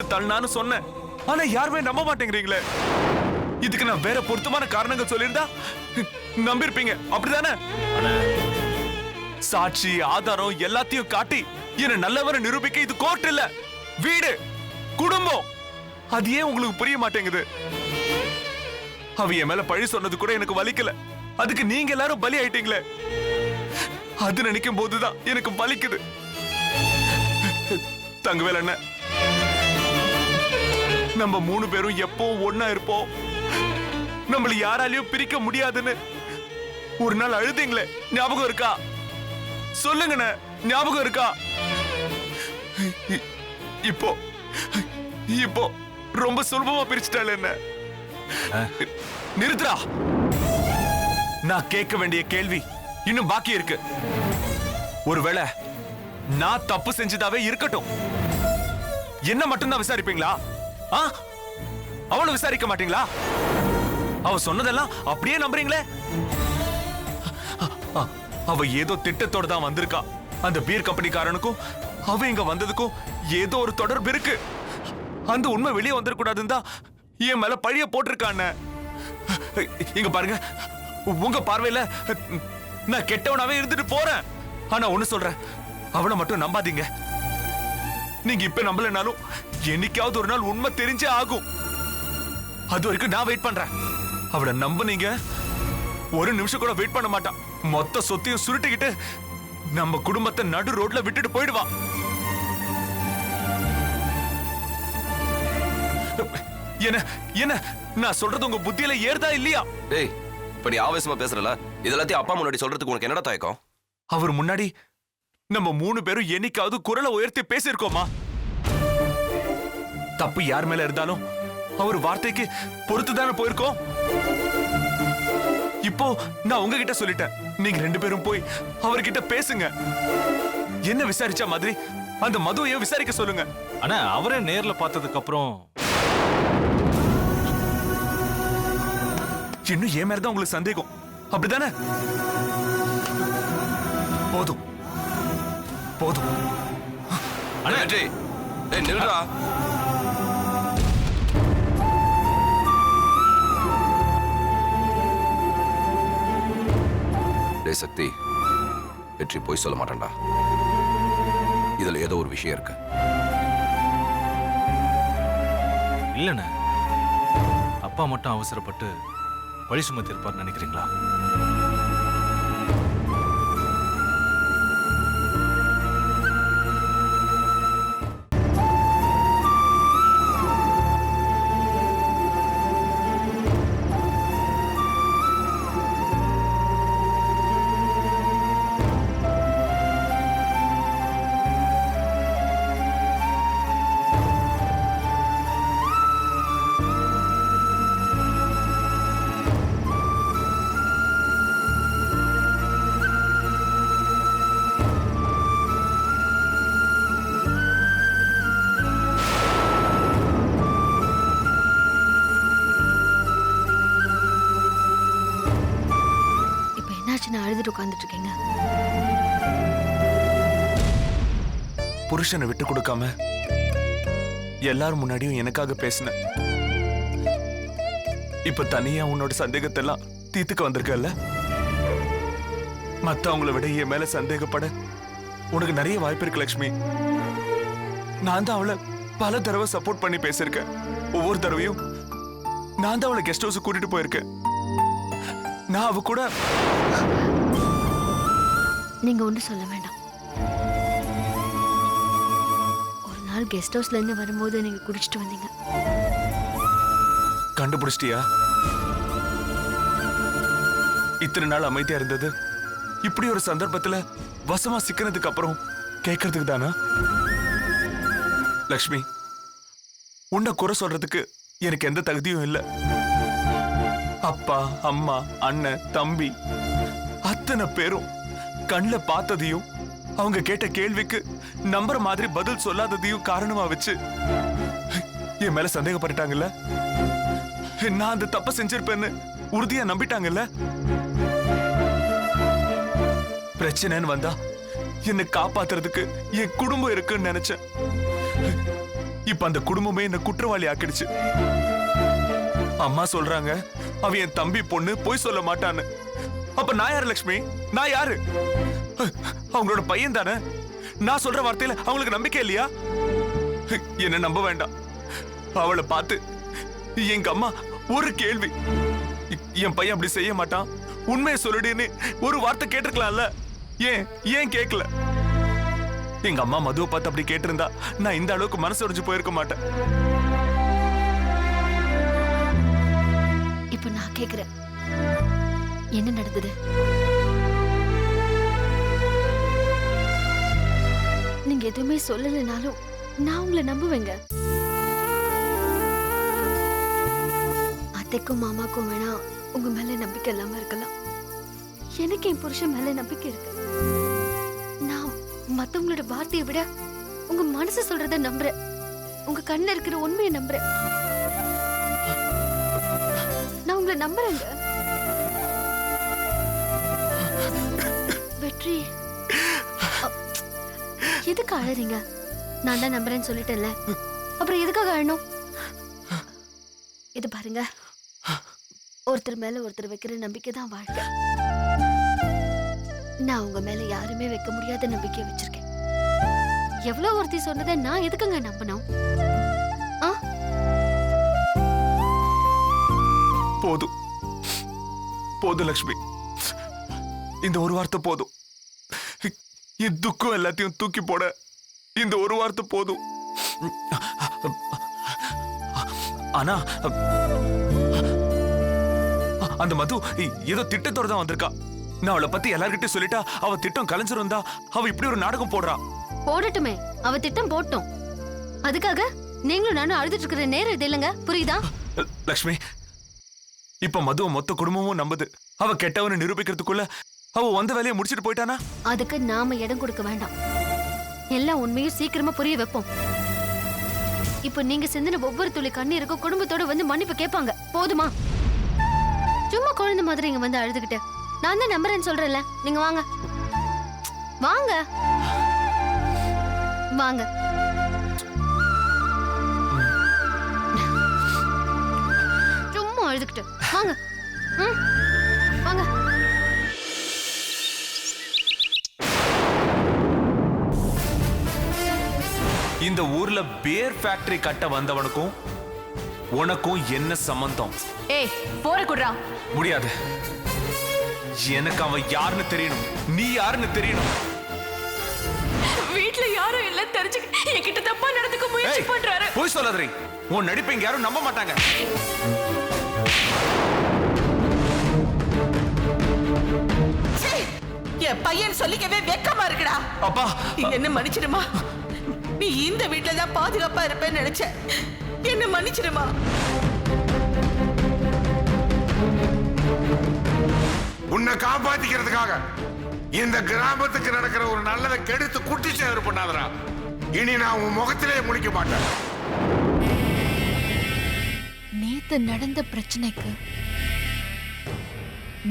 தள்ளான்னு சொன்னேன். ஆனா யாருமே நம்ப மாட்டேங்கிறீங்களே. இதுக்கு நான் வேற பொருத்தமான காரணங்கள் சொல்லியிருந்தா நம்பிருப்பீங்க, அப்படிதானே? சாட்சி ஆதாரம் எல்லாத்தையும் காட்டி என்ன நல்லவரை நிரூபிக்க இது கோர்ட் இல்ல, வீடு, குடும்பம். அது ஏன் உங்களுக்கு புரிய மாட்டேங்குது? அவ என் மேல பழி சொன்னது கூட எனக்கு வலிக்கல. அதுக்கு நீங்க எல்லாரும் பலி ஆயிட்டீங்களே. அது நினைக்கும் போதுதான் எனக்கு வலிக்குது. தங்கவேல் அண்ணன், நம்ம 3 பேரும் எப்போ ஒன்னா இருப்போம், நம்மள யாராலையும் பிரிக்க முடியாதுன்னு ஒரு நாள் அழுதீங்களே, ஞாபகம் இருக்கா? சொல்லுங்க, ஞாபகம் இருக்கா? இப்போ இப்போ ரொம்ப சுலபமா பிரிச்சுட்டாள் என்ன. நிறுத்துறா. நான் கேட்க வேண்டிய கேள்வி இன்னும் பாக்கி இருக்கு. ஒருவேளை நான் தப்பு செஞ்சதாவே இருக்கட்டும், என்ன மட்டும்தான் விசாரிப்பீங்களா? அவளை விசாரிக்க மாட்டீங்களா? அவ சொன்னதெல்லாம் அப்படியே நம்புறீங்களே? அவ ஏதோ திட்டத்தோட தான் வந்திருக்கா. அந்த பீர் கம்பெனிக்காரனுக்கும் அவ இங்க வந்ததுக்கும் ஏதோ ஒரு தொடர்பு இருக்கு. அந்த உண்மை வெளியே வந்துடக்கூடாதுன்னு தான் என் மேல பழிய போட்டிருக்கான. இங்க பாருங்க, உங்க பார்வையில நான் கெட்டவனாவே இருந்துட்டு போறேன். ஆனா ஒண்ணு சொல்றேன், அவளை மட்டும் நம்பாதீங்க. நீங்க இப்ப நம்பலனாலும் என்னைக்காவது ஒரு நாள் உண்மை தெரிஞ்சே ஆகும். அது வரைக்கும் நான் வெயிட் பண்றேன். அவளை நம்புனீங்க, ஒரு நிமிஷம் கூட வெயிட் பண்ண மாட்டான். மொத்த சொத்தையும் சுருட்டிக்கிட்டு நம்ம குடும்பத்தை நடு ரோட்ல விட்டுட்டு போயிடுவா. என்ன என்ன நான் சொல்றது உங்க புத்தியில ஏறுதா இல்லையா? டேய், இப்ப நீ ஆவேசமா பேசுறல, இதெல்லாத்தையும் அப்பா முன்னாடி சொல்றதுக்கு உனக்கு என்னடா தயக்கம்? அவர் முன்னாடி நம்ம 3 பேரும் என்னைக்காவது குரலை உயர்த்தி பேசியிருக்கோமா? தப்பு யார் மேல இருந்தாலும் அவர் வார்த்தைக்கு பொறுத்துதானே போயிருக்கோம். இப்போ நான் உங்ககிட்ட சொல்லிட்டேன், நீங்க 2 பேரும் போய் அவர்கிட்ட பேசுங்க. என்ன விசாரிச்சா மாதிரி அந்த மதுவையும் விசாரிக்க சொல்லுங்க. ஆனா அவரே நேர்ல பார்த்ததுக்கு அப்புறம் இன்னும் ஏன் மேலதான் உங்களுக்கு சந்தேகம், அப்படிதானே? போதும் போதும். அண்ணா நில்றா. டேய் சக்தி, வெற்றி போய் சொல்ல மாட்டேன்டா. இதுல ஏதோ ஒரு விஷயம் இருக்கு. இல்லண்ணே, அப்பா மட்டும் அவசரப்பட்டு வழி சுமத்தி இருப்பார் நினைக்கிறீங்களா? அழுதுட்டு உட்கார்ந்துட்டு இருக்கீங்க. புருஷனை விட்டு கொடுக்காம எல்லாரும் முன்னாடியும் எனக்காக பேசின. இப்ப தனியா உன்னோட சந்தேகத்தை எல்லாம் தீர்த்துக்க வந்திருக்கல. மத்தவங்களை விட என் மேல சந்தேகப்பட உனக்கு நிறைய வாய்ப்பு இருக்கு லட்சுமி. நான் தான் அவளை பல தடவை சப்போர்ட் பண்ணி பேசிருக்கேன். ஒவ்வொரு தடவையும் நான் தான் அவளை கெஸ்ட் ஹவுஸ் கூட்டிட்டு போயிருக்கேன். நான் அவ கூட. நீங்க ஒண்ணு சொல்ல வேண்டாம். ஒரு நாள் கெஸ்ட் ஹவுஸ்ல இருந்து வரும்போது நீங்க குடிச்சிட்டு வந்தீங்க. கண்டுபிடிச்சிட்டியா? இத்தனை நாள் அமைதியா இருந்தது இப்படி ஒரு சந்தர்ப்பத்துல வசமா சிக்கினதுக்கு அப்புறம் கேட்கறதுக்கு தானா? லக்ஷ்மி, உன்னை குறை சொல்றதுக்கு எனக்கு எந்த தகுதியும் இல்லை. அப்பா, அம்மா, அண்ணன், தம்பி அத்தனை பேரும் கண்ணுல பார்த்ததையும் அவங்க கேட்ட கேள்விக்கு நம்புற மாதிரி பதில் சொல்லாததையும் காரணமா வச்சு என் மேல சந்தேகப்பட்டாங்கல்ல. நான் அந்த தப்ப செஞ்சிருப்பேன்னு உறுதியா நம்பிட்டாங்கல்ல. பிரச்சனைன்னு வந்தா என்னை காப்பாத்துறதுக்கு என் குடும்பம் இருக்குன்னு நினைச்சேன். இப்ப அந்த குடும்பமே என்ன குற்றவாளி ஆக்கிடுச்சு. அம்மா சொல்றாங்க அவ என் தம்பி பொண்ணு பொய் சொல்ல மாட்டான்னு. அப்ப நான் யாரு லட்சுமி? நான் யாரு? அவங்களோட பையன் தானே. நான் சொல்ற வார்த்தையில அவங்களுக்கு நம்பிக்கை இல்லையா? என்ன நம்ப வேண்டாம். அவளை பார்த்து எங்க அம்மா ஒரு கேள்வி, என் பையன் அப்படி செய்ய மாட்டான், உண்மையை சொல்லுடின்னு ஒரு வார்த்தை கேட்டிருக்கலாம்ல. ஏன் கேட்கல? எங்க அம்மா மதுவை பார்த்து அப்படி கேட்டிருந்தா நான் இந்த அளவுக்கு மனசு உடைஞ்சு போயிருக்க மாட்டேன். இப்ப நான் கேக்குறேன், என்ன நடந்தது? நீங்க எதுவுமே சொல்லலைனாலும் நான் உங்களை நம்புவேங்க. அத்தைக்கும் மாமாக்கும் வேணா உங்க மேல நம்பிக்கை இல்லாம இருக்கலாம். எனக்கு என் புருஷன் மேல நம்பிக்கை இருக்கு. நான் மத்தவங்களோட வார்த்தையை விட உங்க மனசு சொல்றத நம்புறேன். உங்க கண்ணுல இருக்கிற உண்மையை நம்புறேன். நான் உங்களை நம்புறேங்க. வெற்றி, எதுக்கு அழறீங்க? நான் தான் நம்புறேன்னு சொல்லிட்டேன்ல, அப்புறம் எதுக்காக அழணும்? இது பாருங்க, ஒருத்தர் மேல ஒருத்தர் வைக்கிற நம்பிக்கை தான் வாழ்க்கை. நான் உங்க மேல யாருமே வைக்க முடியாத நம்பிக்கை வச்சிருக்கேன். எவ்வளவு ஒருத்தி சொன்னதை நான் எதுக்குங்க நம்பணும்? போதும் போதும் லட்சுமி, இந்த ஒரு வார்த்தை போதும். என் துக்கம் எல்லாத்தையும் தூக்கி போட இந்த ஒரு வார்த்தை போதும். ஆனா அந்த மது ஏதோ திட்டத்தோட தான் வந்திருக்கா. நான் அவளை பத்தி எல்லார்கிட்டயும் சொல்லிட்டா அவ திட்டம் கலைஞ்சிருந்தா அவ இப்படி ஒரு நாடகம் போடுறா. போடட்டுமே, அவ திட்டம் போட்டோம். அதுக்காக நீங்களும் நானும் அழுதுட்டு இருக்கிற நேரம் இது இல்லைங்க, புரியுதா? லட்சுமி, இப்ப மதுவை மொத்த குடும்பமும் நம்புது. அவ கெட்டவன்னு நிரூபிக்கிறதுக்குள்ள அவ வந்த வேலையை முடிச்சிட்டு போயிட்டானா? அதுக்கு நாம இடம் கொடுக்க வேண்டாம். எல்லா உண்மையும் சீக்கிரமா புரிய வைப்போம். இப்ப நீங்க சிந்தின ஒவ்வொரு துளி கண்ணீருக்கும் குடும்பத்தோட வந்து மன்னிப்பு கேட்பாங்க. போதுமா? சும்மா குழந்தை மாதிரி இங்க வந்து அழுதுகிட்டு நான் தான் நம்புறேன்னு சொல்றேன்ல. நீங்க வாங்க வாங்க வாங்க. சும்மா அழுதுகிட்டு வாங்க. வாங்க. இந்த ஊர்ல பேர் ஃபேக்டரி கட்ட வந்தவனுக்கும் உனக்கும் என்ன சம்பந்தம்? ஏய், போற குடுறா. முடியாது. எனக்கு அவன் யாருன்னு தெரியணும், நீ யாருன்னு தெரியணும். வீட்ல யாரும் இல்ல தெரிஞ்சு என்கிட்ட தப்பா நடந்துக்க முயற்சி பண்றாரு. போய் சொல்லாதீ. உன் நடிப்பை இங்க யாரும் நம்ப மாட்டாங்க. என் பையன் சொல்லிக்கவே வெக்கமா இருக்குடா. அப்பா, என்ன மன்னிச்சிடுமா. நீ இந்த வீட்டுல தான் பாதுகாப்பா இருப்பேன்னு நினைச்ச. என்ன மன்னிச்சிடுமா. உன்னை காப்பாத்திக்கிறதுக்காக இந்த கிராமத்துக்கு நடக்கிற ஒரு நல்லதை கெடுத்து குட்டி சேதம் பண்ணாதடா. இனி நான் உன் முகத்திலே முடிக்க மாட்டேன். நேத்து நடந்த பிரச்சனைக்கு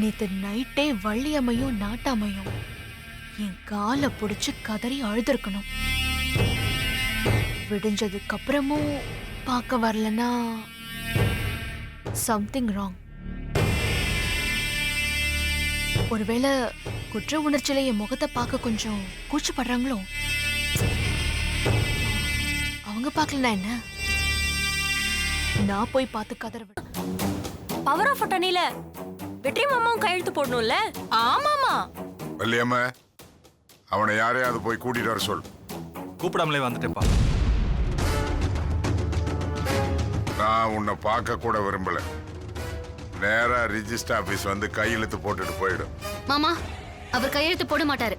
நேத்து நைட்டே வள்ளியம்மையும் நாட்டாமையும் என் காலை பிடிச்சு கதறி அழுதுருக்கணும். விடிஞ்சதுக்கு அப்புறமும் பார்க்க வரலனா சம்திங் ராங். ஒருவேளை குற்ற உணர்ச்சியில என் முகத்தை பார்க்க கொஞ்சம் கூச்சப்படுறாங்களோ? அவங்க பார்க்கலனா என்ன, நான் போய் பார்த்து கதற விட. பவர் ஆஃப் அட்டர்னில வெற்றி மாமாவும் கையெழுத்து போடணும்ல? ஆமாமா. வள்ளியம்மா, அவனை யாரையாவது போய் கூட்டிட்டு வர சொல். கூப்பிடாமலே வந்துட்டேப்பா. நான் உன்னை பார்க்க கூட விரும்பல. நேரா ரிஜிஸ்டர் ஆபீஸ் வந்து கையெழுத்து போட்டுட்டு போயிடும். மாமா, அவர் கையெழுத்து போட மாட்டாரு.